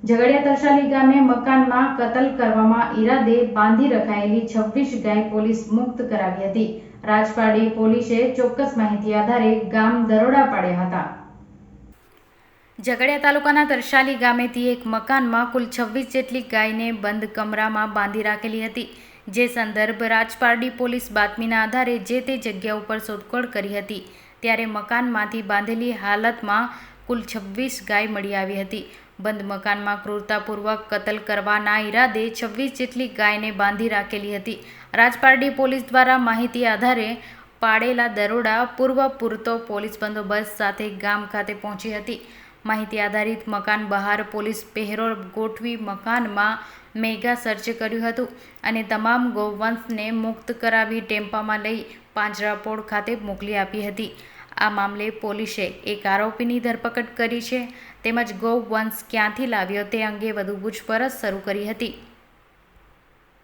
ઝઘડિયા તરસાલી ગામે મકાનમાં કતલ કરવામાં ઈરાદે બાંધી રખાયેલી 26 ગાય પોલીસ મુક્ત કરાવી હતી। રાજપારડી પોલીસે ચોક્કસ માહિતી આધારે ગામ દરોડા પાડ્યા હતા। ઝઘડિયા તાલુકાના તરસાલી ગામેથી એક મકાનમાં કુલ 26 જેટલી ગાયને બંધ કમરામાં બાંધી રાખેલી હતી, જે સંદર્ભ રાજપારડી પોલીસ બાતમીના આધારે જે તે જગ્યા ઉપર શોધખોળ કરી હતી, ત્યારે મકાનમાંથી બાંધેલી હાલતમાં કુલ 26 ગાય મળી આવી હતી। બંધ મકાનમાં ક્રૂરતાપૂર્વક કતલ કરવાના ઈરાદે 26 જેટલી ગાયને બાંધી રાખેલી હતી। રાજપારડી પોલીસ દ્વારા માહિતી આધારે પાડેલા દરોડા પૂરતો પોલીસ બંદોબસ્ત સાથે ગામ ખાતે પહોંચી હતી। માહિતી આધારિત મકાન બહાર પોલીસ પહેરો ગોઠવી મકાનમાં મેગા સર્ચ કર્યું હતું અને તમામ ગૌવંશને મુક્ત કરાવી ટેમ્પામાં લઈ પાંજરાપોળ ખાતે મોકલી આપી હતી। આ મામલે પોલીસે એક આરોપીની ધરપકડ કરી છે, તેમજ ગૌવંશ ક્યાંથી લાવ્યો તે અંગે વધુ પૂછપરછ શરૂ કરી હતી।